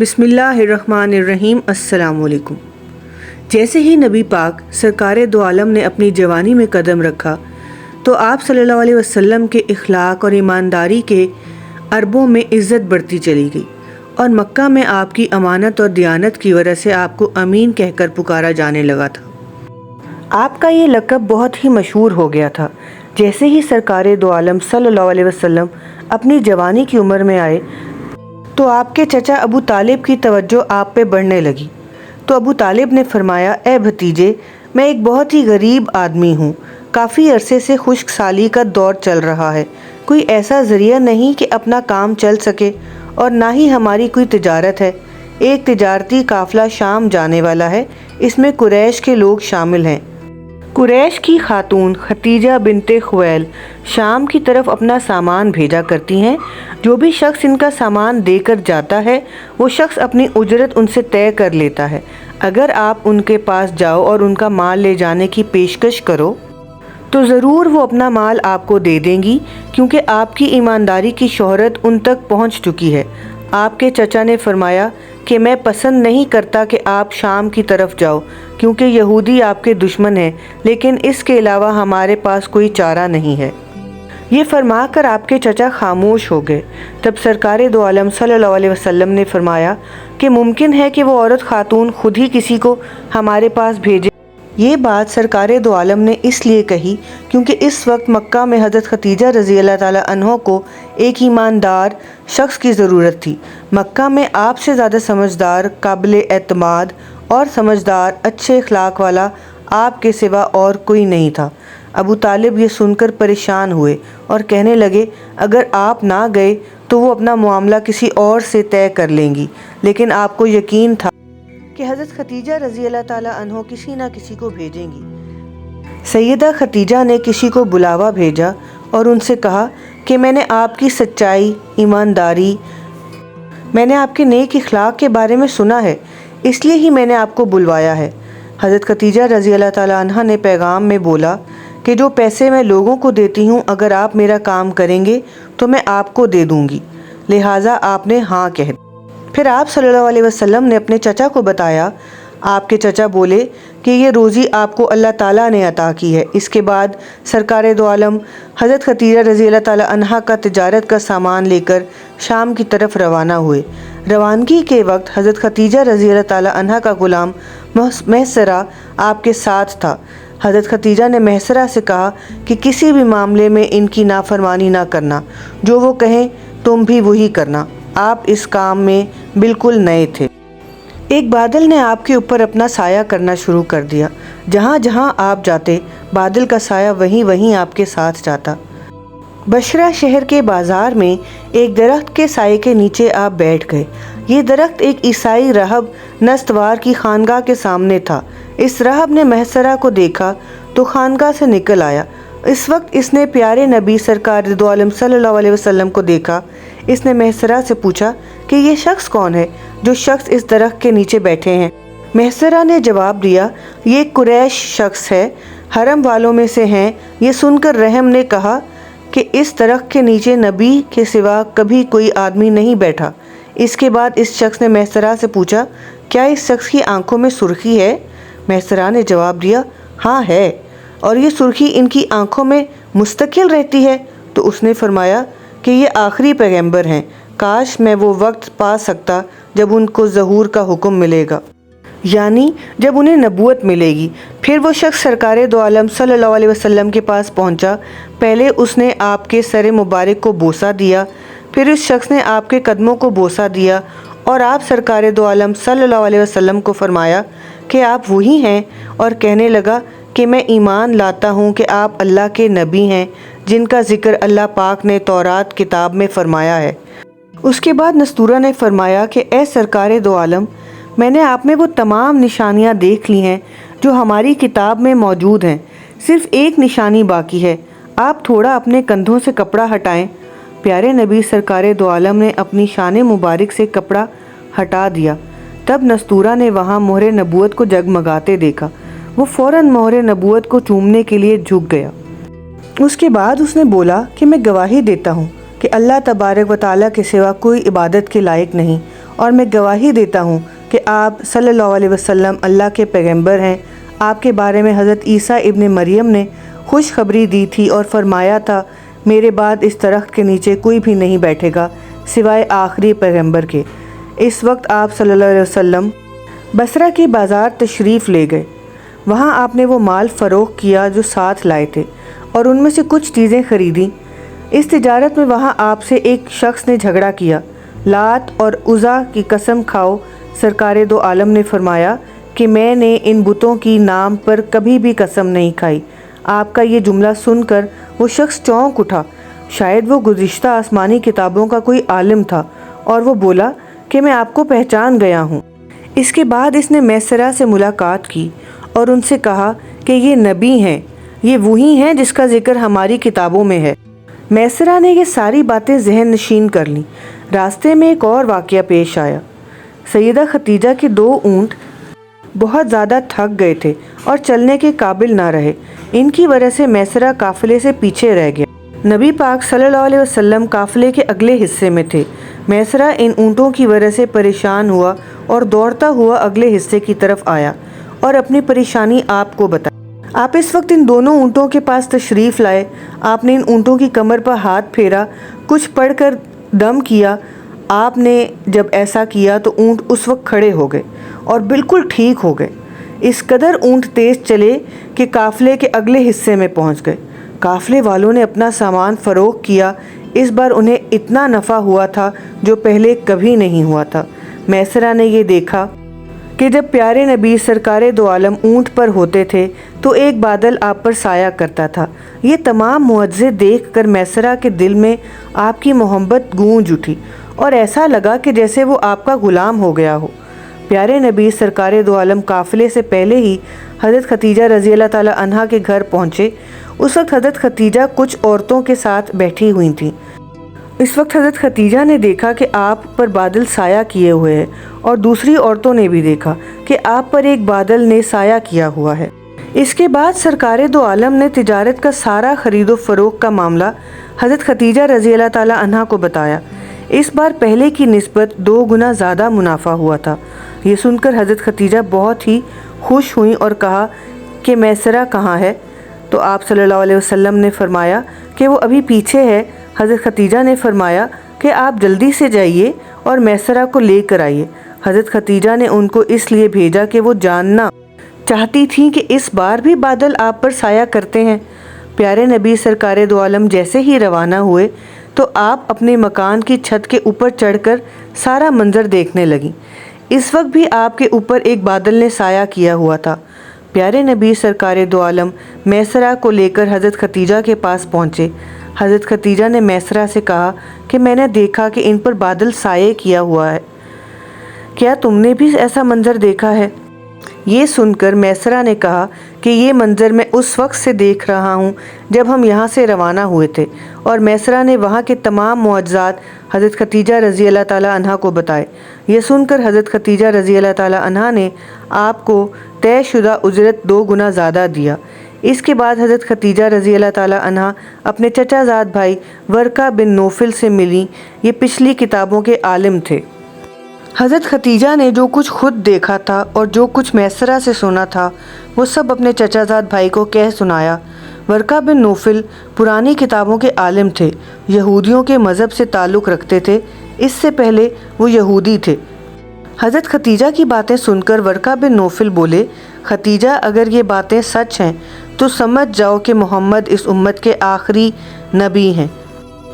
بسم اللہ الرحمن الرحیم۔ السلام علیکم۔ جیسے ہی نبی پاک سرکار دو عالم نے اپنی جوانی میں قدم رکھا تو آپ صلی اللہ علیہ وسلم کے اخلاق اور ایمانداری کے اربوں میں عزت بڑھتی چلی گئی، اور مکہ میں آپ کی امانت اور دیانت کی وجہ سے آپ کو امین کہہ کر پکارا جانے لگا تھا۔ آپ کا یہ لقب بہت ہی مشہور ہو گیا تھا۔ جیسے ہی سرکار دو عالم صلی اللہ علیہ وسلم اپنی جوانی کی عمر میں آئے تو آپ کے چچا ابو طالب کی توجہ آپ پہ بڑھنے لگی۔ تو ابو طالب نے فرمایا، اے بھتیجے، میں ایک بہت ہی غریب آدمی ہوں، کافی عرصے سے خشک سالی کا دور چل رہا ہے، کوئی ایسا ذریعہ نہیں کہ اپنا کام چل سکے، اور نہ ہی ہماری کوئی تجارت ہے۔ ایک تجارتی قافلہ شام جانے والا ہے، اس میں قریش کے لوگ شامل ہیں۔ قریش کی خاتون ختیجہ بنت خویل شام کی طرف اپنا سامان بھیجا کرتی ہیں۔ جو بھی شخص ان کا سامان دے کر جاتا ہے وہ شخص اپنی اجرت ان سے طے کر لیتا ہے۔ اگر آپ ان کے پاس جاؤ اور ان کا مال لے جانے کی پیشکش کرو تو ضرور وہ اپنا مال آپ کو دے دیں گی، کیونکہ آپ کی ایمانداری کی شہرت ان تک پہنچ چکی ہے۔ آپ کے چچا نے فرمایا کہ میں پسند نہیں کرتا کہ آپ شام کی طرف جاؤ، کیونکہ یہودی آپ کے دشمن ہیں، لیکن اس کے علاوہ ہمارے پاس کوئی چارہ نہیں ہے۔ یہ فرما کر آپ کے چچا خاموش ہو گئے۔ تب سرکار دو عالم صلی اللہ علیہ وسلم نے فرمایا کہ ممکن ہے کہ وہ عورت خاتون خود ہی کسی کو ہمارے پاس بھیجے۔ یہ بات سرکار دو عالم نے اس لیے کہی کیونکہ اس وقت مکہ میں حضرت ختیجہ رضی اللہ تعالیٰ عنہ کو ایک ایماندار شخص کی ضرورت تھی۔ مکہ میں آپ سے زیادہ سمجھدار، قابل اعتماد اور سمجھدار، اچھے اخلاق والا آپ کے سوا اور کوئی نہیں تھا۔ ابو طالب یہ سن کر پریشان ہوئے اور کہنے لگے، اگر آپ نہ گئے تو وہ اپنا معاملہ کسی اور سے طے کر لیں گی، لیکن آپ کو یقین تھا کہ حضرت ختیجہ رضی اللہ تعالیٰ عنہ کسی نہ کسی کو بھیجیں گی۔ سیدہ ختیجہ نے کسی کو بلاوا بھیجا اور ان سے کہا کہ میں نے آپ کی سچائی، ایمانداری، میں نے آپ کے نیک اخلاق کے بارے میں سنا ہے، اس لیے ہی میں نے آپ کو بلوایا ہے۔ حضرت ختیجہ رضی اللہ تعالیٰ عنہ نے پیغام میں بولا کہ جو پیسے میں لوگوں کو دیتی ہوں، اگر آپ میرا کام کریں گے تو میں آپ کو دے دوں گی، لہٰذا آپ نے ہاں کہہ دیا۔ پھر آپ صلی اللہ علیہ وسلم نے اپنے چچا کو بتایا۔ آپ کے چچا بولے کہ یہ روزی آپ کو اللہ تعالیٰ نے عطا کی ہے۔ اس کے بعد سرکار دو عالم حضرت ختیجہ رضی اللہ تعالیٰ عنہ کا تجارت کا سامان لے کر شام کی طرف روانہ ہوئے۔ روانگی کے وقت حضرت ختیجہ رضی اللہ تعالیٰ عنہ کا غلام محسرہ آپ کے ساتھ تھا۔ حضرت ختیجہ نے محسرہ سے کہا کہ کسی بھی معاملے میں ان کی نافرمانی نہ کرنا، جو وہ کہیں تم بھی وہی کرنا۔ آپ اس کام میں بالکل نئے تھے۔ ایک بادل نے آپ کے اوپر اپنا سایہ کرنا شروع کر دیا۔ جہاں جہاں آپ جاتے بادل کا سایہ وہیں وہیں آپ کے ساتھ جاتا۔ بشرا شہر کے بازار میں ایک درخت کے سائے کے نیچے آپ بیٹھ گئے۔ یہ درخت ایک عیسائی راہب نستوار کی خانقاہ کے سامنے تھا۔ اس راہب نے محسرہ کو دیکھا تو خانقاہ سے نکل آیا۔ اس وقت اس نے پیارے نبی سرکار دو عالم صلی اللہ علیہ وسلم کو دیکھا۔ اس نے محسرہ سے پوچھا کہ یہ شخص کون ہے جو شخص اس درخت کے نیچے بیٹھے ہیں؟ محسرہ نے جواب دیا، یہ ایک قریش شخص ہے، حرم والوں میں سے ہیں۔ یہ سن کر رحم نے کہا کہ اس درخت کے نیچے نبی کے سوا کبھی کوئی آدمی نہیں بیٹھا۔ اس کے بعد اس شخص نے محسرہ سے پوچھا، کیا اس شخص کی آنکھوں میں سرخی ہے؟ محسرہ نے جواب دیا، ہاں ہے، اور یہ سرخی ان کی آنکھوں میں مستقل رہتی ہے۔ تو اس نے فرمایا کہ یہ آخری پیغمبر ہیں، کاش میں وہ وقت پا سکتا جب ان کو ظہور کا حکم ملے گا، یعنی جب انہیں نبوت ملے گی۔ پھر وہ شخص سرکار دو عالم صلی اللہ علیہ وسلم کے پاس پہنچا۔ پہلے اس نے آپ کے سر مبارک کو بوسہ دیا، پھر اس شخص نے آپ کے قدموں کو بوسہ دیا، اور آپ سرکار دو عالم صلی اللہ علیہ وسلم کو فرمایا کہ آپ وہی ہیں، اور کہنے لگا کہ میں ایمان لاتا ہوں کہ آپ اللہ کے نبی ہیں جن کا ذکر اللہ پاک نے تورات کتاب میں فرمایا ہے۔ اس کے بعد نستورہ نے فرمایا کہ اے سرکار دو عالم، میں نے آپ میں وہ تمام نشانیاں دیکھ لی ہیں جو ہماری کتاب میں موجود ہیں، صرف ایک نشانی باقی ہے، آپ تھوڑا اپنے کندھوں سے کپڑا ہٹائیں۔ پیارے نبی سرکار دو عالم نے اپنی شان مبارک سے کپڑا ہٹا دیا۔ تب نستورہ نے وہاں مہر نبوت کو جگمگاتے دیکھا۔ وہ فوراً مہر نبوت کو چومنے کے لیے جھک گیا۔ اس کے بعد اس نے بولا کہ میں گواہی دیتا ہوں کہ اللہ تبارک و تعالیٰ کے سوا کوئی عبادت کے لائق نہیں، اور میں گواہی دیتا ہوں کہ آپ صلی اللہ علیہ وسلم اللہ کے پیغمبر ہیں۔ آپ کے بارے میں حضرت عیسیٰ ابن مریم نے خوشخبری دی تھی اور فرمایا تھا، میرے بعد اس درخت کے نیچے کوئی بھی نہیں بیٹھے گا سوائے آخری پیغمبر کے۔ اس وقت آپ صلی اللہ علیہ وسلم بصرہ کے بازار تشریف لے گئے۔ وہاں آپ نے وہ مال فروخت کیا جو ساتھ لائے تھے اور ان میں سے کچھ چیزیں خریدیں۔ اس تجارت میں وہاں آپ سے ایک شخص نے جھگڑا کیا۔ لات اور عزا کی قسم کھاؤ، سرکار دو عالم نے فرمایا کہ میں نے ان بتوں کی نام پر کبھی بھی قسم نہیں کھائی۔ آپ کا یہ جملہ سن کر وہ شخص چونک اٹھا، شاید وہ گزشتہ آسمانی کتابوں کا کوئی عالم تھا، اور وہ بولا کہ میں آپ کو پہچان گیا ہوں۔ اس کے بعد اس نے میسرہ سے ملاقات کی اور ان سے کہا کہ یہ نبی ہیں، یہ وہی ہیں جس کا ذکر ہماری کتابوں میں ہے۔ میسرہ نے یہ ساری باتیں ذہن نشین کر لیں۔ راستے میں ایک اور واقعہ پیش آیا۔ سیدہ ختیجہ کے 2 اونٹ بہت زیادہ تھک گئے تھے اور چلنے کے قابل نہ رہے۔ ان کی وجہ سے میسرہ قافلے سے پیچھے رہ گیا۔ نبی پاک صلی اللہ علیہ وسلم قافلے کے اگلے حصے میں تھے۔ میسرہ ان اونٹوں کی وجہ سے پریشان ہوا اور دوڑتا ہوا اگلے حصے کی طرف آیا اور اپنی پریشانی آپ کو بتائی۔ آپ اس وقت ان دونوں اونٹوں کے پاس تشریف لائے۔ آپ نے ان اونٹوں کی کمر پر ہاتھ پھیرا، کچھ پڑھ کر دم کیا۔ آپ نے جب ایسا کیا تو اونٹ اس وقت کھڑے ہو گئے اور بالکل ٹھیک ہو گئے۔ اس قدر اونٹ تیز چلے کہ قافلے کے اگلے حصے میں پہنچ گئے۔ قافلے والوں نے اپنا سامان فروخت کیا۔ اس بار انہیں اتنا نفع ہوا تھا جو پہلے کبھی نہیں ہوا تھا۔ میسرہ نے یہ دیکھا کہ جب پیارے نبی سرکار دو عالم اونٹ پر ہوتے تھے تو ایک بادل آپ پر سایہ کرتا تھا۔ یہ تمام معجزے دیکھ کر میسرہ کے دل میں آپ کی محبت گونج اٹھی اور ایسا لگا کہ جیسے وہ آپ کا غلام ہو گیا ہو۔ پیارے نبی سرکار دو عالم قافلے سے پہلے ہی حضرت ختیجہ رضی اللہ تعالیٰ عنہا کے گھر پہنچے۔ اس وقت حضرت ختیجہ کچھ عورتوں کے ساتھ بیٹھی ہوئی تھیں۔ اس وقت حضرت ختیجہ نے دیکھا کہ آپ پر بادل سایہ کیے ہوئے ہے اور دوسری عورتوں نے بھی دیکھا کہ آپ پر ایک بادل نے سایہ کیا ہوا ہے۔ اس کے بعد سرکار دو عالم نے تجارت کا سارا خرید و فروخت کا معاملہ حضرت ختیجہ رضی اللہ تعالیٰ عنہا کو بتایا۔ اس بار پہلے کی نسبت 2 گنا زیادہ منافع ہوا تھا۔ یہ سن کر حضرت ختیجہ بہت ہی خوش ہوئیں اور کہا کہ میسرہ کہاں ہے؟ تو آپ صلی اللہ علیہ وسلم نے فرمایا کہ وہ ابھی پیچھے ہے۔ حضرت ختیجہ نے فرمایا کہ آپ جلدی سے جائیے اور میسرہ کو لے کر آئیے۔ حضرت ختیجہ نے ان کو اس لیے بھیجا کہ وہ جاننا چاہتی تھیں کہ اس بار بھی بادل آپ پر سایہ کرتے ہیں۔ پیارے نبی سرکار دو عالم جیسے ہی روانہ ہوئے تو آپ اپنے مکان کی چھت کے اوپر چڑھ کر سارا منظر دیکھنے لگیں۔ اس وقت بھی آپ کے اوپر ایک بادل نے سایہ کیا ہوا تھا۔ پیارے نبی سرکار دو عالم میسرہ کو لے کر حضرت ختیجہ کے پاس پہنچے۔ حضرت ختیجہ نے میسرہ سے کہا کہ میں نے دیکھا کہ ان پر بادل سایہ کیا ہوا ہے، کیا تم نے بھی ایسا منظر دیکھا ہے؟ یہ سن کر میسرہ نے کہا کہ یہ منظر میں اس وقت سے دیکھ رہا ہوں جب ہم یہاں سے روانہ ہوئے تھے، اور میسرہ نے وہاں کے تمام معجزات حضرت ختیجہ رضی اللہ تعالیٰ عنہا کو بتائے۔ یہ سن کر حضرت ختیجہ رضی اللہ تعالیٰ عنہا نے آپ کو طے شدہ اجرت 2 گنا زیادہ دیا۔ اس کے بعد حضرت ختیجہ رضی اللہ تعالیٰ عنہا اپنے چچا زاد بھائی ورقہ بن نوفل سے ملیں۔ یہ پچھلی کتابوں کے عالم تھے۔ حضرت ختیجہ نے جو کچھ خود دیکھا تھا اور جو کچھ میسرہ سے سنا تھا وہ سب اپنے چچا زاد بھائی کو کہہ سنایا۔ ورقہ بن نوفل پرانی کتابوں کے عالم تھے، یہودیوں کے مذہب سے تعلق رکھتے تھے، اس سے پہلے وہ یہودی تھے۔ حضرت ختیجہ کی باتیں سن کر ورقہ بن نوفل بولے، ختیجہ اگر یہ باتیں سچ ہیں تو سمجھ جاؤ کہ محمد اس امت کے آخری نبی ہیں،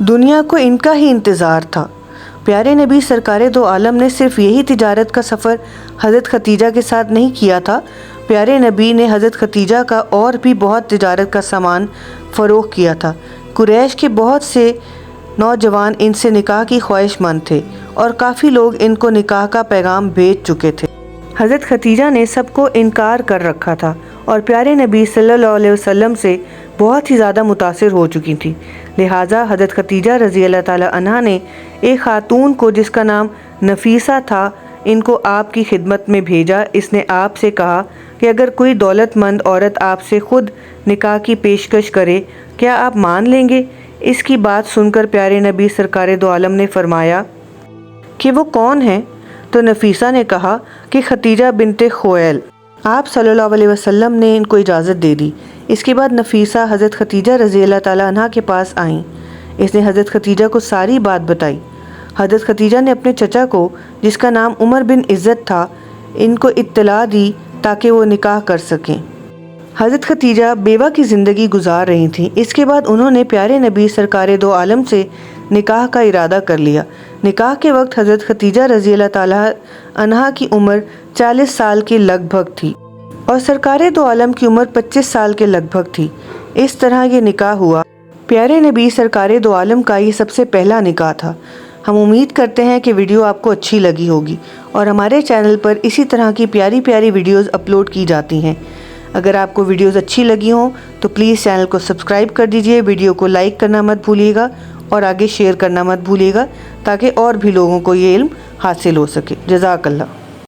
دنیا کو ان کا ہی انتظار تھا۔ پیارے نبی سرکار دو عالم نے صرف یہی تجارت کا سفر حضرت ختیجہ کے ساتھ نہیں کیا تھا، پیارے نبی نے حضرت ختیجہ کا اور بھی بہت تجارت کا سامان فروخت کیا تھا۔ قریش کے بہت سے نوجوان ان سے نکاح کی خواہش مند تھے اور کافی لوگ ان کو نکاح کا پیغام بھیج چکے تھے۔ حضرت ختیجہ نے سب کو انکار کر رکھا تھا اور پیارے نبی صلی اللہ علیہ وسلم سے بہت ہی زیادہ متاثر ہو چکی تھی، لہٰذا حضرت ختیجہ رضی اللہ تعالیٰ عنہا نے ایک خاتون کو جس کا نام نفیسہ تھا ان کو آپ کی خدمت میں بھیجا۔ اس نے آپ سے کہا کہ اگر کوئی دولت مند عورت آپ سے خود نکاح کی پیشکش کرے کیا آپ مان لیں گے؟ اس کی بات سن کر پیارے نبی سرکار دو عالم نے فرمایا کہ وہ کون ہے؟ تو نفیسہ نے کہا کہ ختیجہ بنت خویل۔ آپ صلی اللہ علیہ وسلم نے ان کو اجازت دے دی۔ اس کے بعد نفیسہ حضرت ختیجہ رضی اللہ تعالیٰ عنہ کے پاس آئیں۔ اس نے حضرت ختیجہ کو ساری بات بتائی۔ حضرت ختیجہ نے اپنے چچا کو، جس کا نام عمر بن عزت تھا، ان کو اطلاع دی تاکہ وہ نکاح کر سکیں۔ حضرت ختیجہ بیوہ کی زندگی گزار رہی تھیں۔ اس کے بعد انہوں نے پیارے نبی سرکار دو عالم سے نکاح کا ارادہ کر لیا۔ نکاح کے وقت حضرت ختیجہ رضی اللہ تعالیٰ عنہا کی عمر 40 سال کے لگ بھگ تھی اور سرکار دو عالم کی عمر 25 سال کے لگ بھگ تھی۔ اس طرح یہ نکاح ہوا۔ پیارے نبی سرکار دو عالم کا یہ سب سے پہلا نکاح تھا۔ ہم امید کرتے ہیں کہ ویڈیو آپ کو اچھی لگی ہوگی اور ہمارے چینل پر اسی طرح کی پیاری پیاری ویڈیوز اپلوڈ کی جاتی ہیں۔ اگر آپ کو ویڈیوز اچھی لگی ہوں تو پلیز چینل کو سبسکرائب کر دیجئے، ویڈیو کو لائک کرنا مت بھولیے گا اور آگے شیئر کرنا مت بھولیے گا تاکہ اور بھی لوگوں کو یہ علم حاصل ہو سکے۔ جزاک اللہ۔